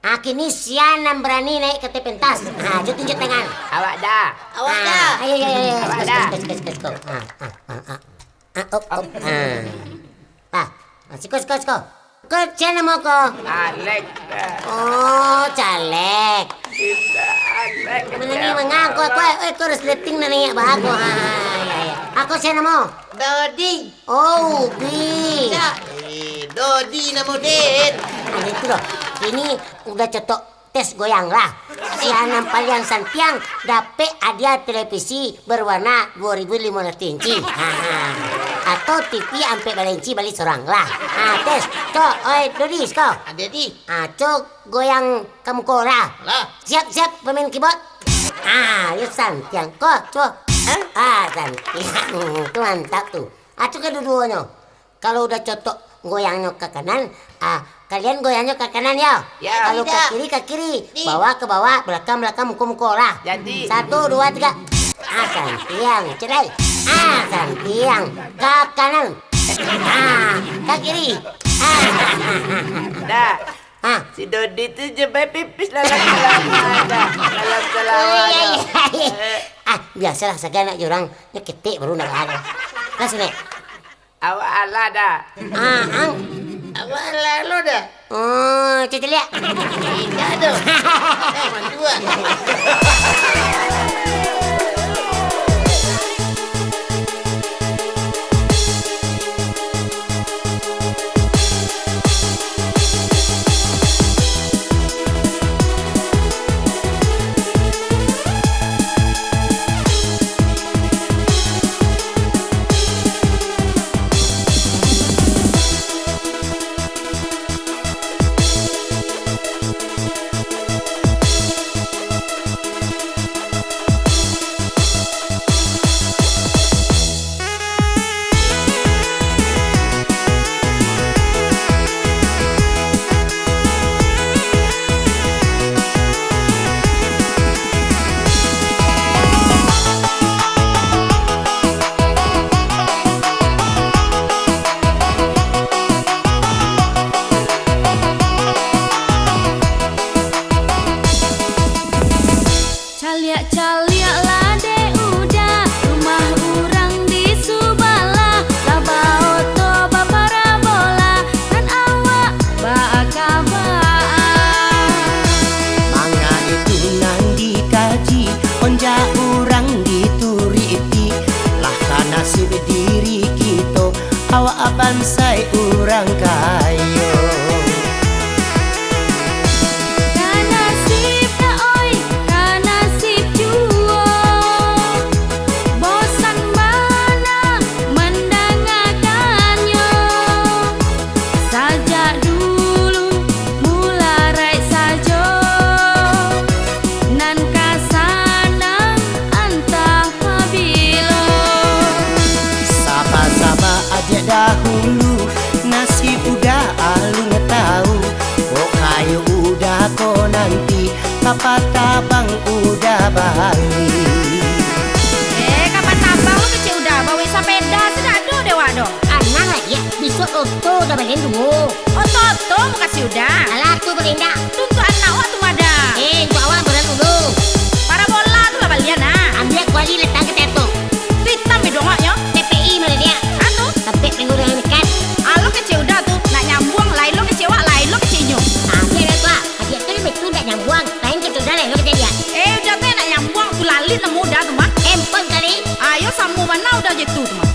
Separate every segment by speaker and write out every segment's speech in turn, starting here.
Speaker 1: Kini sianam berani naik ke pentas. Tunjuk tangan.
Speaker 2: Awak dah.
Speaker 1: Awak dah. Ayo.
Speaker 2: Awak dah.
Speaker 1: Siko. Kau siapa nama kau?
Speaker 2: Alek.
Speaker 1: Oh, caleg.
Speaker 2: Tidak Alek.
Speaker 1: Menani mengaku aku harus letting nanya bahago. Aku siapa nama?
Speaker 3: Dodi.
Speaker 1: Oh, Bi.
Speaker 3: Dodi nama Det.
Speaker 1: Itu loh. Ini udah cocok tes goyang lah. Si Anam Paliang Santiang dapet hadiah televisi berwarna 2500 inci. Atau TV sampai balenci balik seorang lah. Tes. Cok, Dodi, kau.
Speaker 3: Dedi.
Speaker 1: Cok goyang kamu kora.
Speaker 3: Lah.
Speaker 1: Siap pemain keyboard. Yuk Santiang. Kok, cok. Santiang. Itu mantap tuh. Cok kedua-duanya. Kalau udah cocok goyangnya ke kanan, kalian goyangnya ke kanan ya.
Speaker 2: Ya.
Speaker 1: Kalau ke kiri, bawah ke bawah, belakang muka lah.
Speaker 2: Jadi.
Speaker 1: 1, 2, 3. Santiang, cerai. Santiang ke kanan. Ke kiri.
Speaker 2: Dah. Si Dodi tu jebai pipis dalam
Speaker 1: Biasalah segala orang nyeketik baru nak ada. Langsung nek.
Speaker 2: Awak ala dah.
Speaker 3: Awak lalu dah.
Speaker 1: Oh, cuci lihat.
Speaker 3: Tidak ada. Mandua.
Speaker 4: Caliak lade udah rumah orang di Subala laba oto baparabola kan awak baakabaan
Speaker 5: manga itu nang dikaji onja orang dituriti lah karena nasib diri kita awak bansai orang kayo. Dahulu nasib udah alung tahu oh kayu udah ko nanti kapan tabang udah balik
Speaker 4: kapan tabang lu kecil udah bawa sepeda sudah do dewa do
Speaker 1: Anang lah ya besok oto udah balen dulu
Speaker 4: oto mau kasih udah
Speaker 1: alah tuh belinda
Speaker 4: tuntut anak waktu ada
Speaker 1: gua awal beran dulu
Speaker 4: para bola tuh lah balian
Speaker 1: ambil kuali letak ke teto
Speaker 4: hitam dongok yo
Speaker 1: TPI mana dia tapi minggu dengan ikan
Speaker 4: lo kecil udah tuh nak nyambung lain lo kecewa lain lo kecil
Speaker 1: dia ada tua dia tuh betul tak nyambung lain kecil dah lain lo kecil dia
Speaker 4: udah tuh nak nyambung tuh lalit lah muda tuh mah
Speaker 1: empon kali
Speaker 4: ayo sambung mana udah gitu tuh mah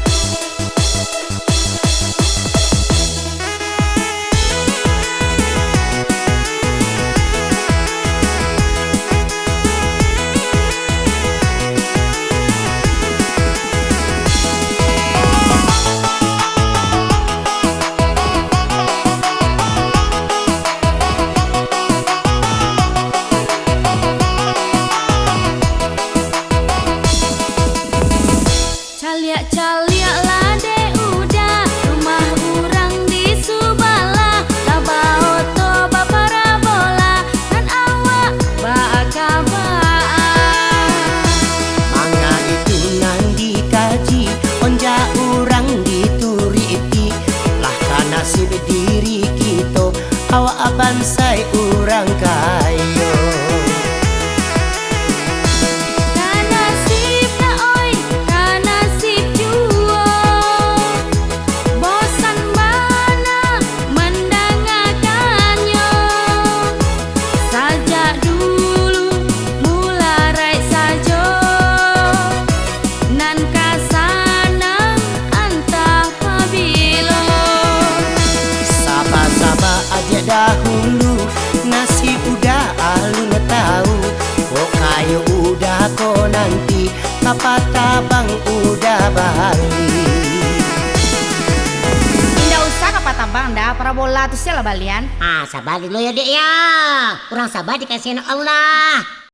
Speaker 4: Caliak lade udah rumah orang di Subala laba oto baparabola kan awak baakabaan
Speaker 5: manga itu nang dikaji onja orang dituriti lah karena nasib diri kita awak bansai orang kayo. dahulu, nasib udah alun tahu. Oh kayu udah ko nanti, kapat tabang udah balik.
Speaker 4: Tidak usah kapat tabang dah, para bola tu sila balian.
Speaker 1: Sabar dulu ya dek ya. Kurang sabar dikasihin Allah.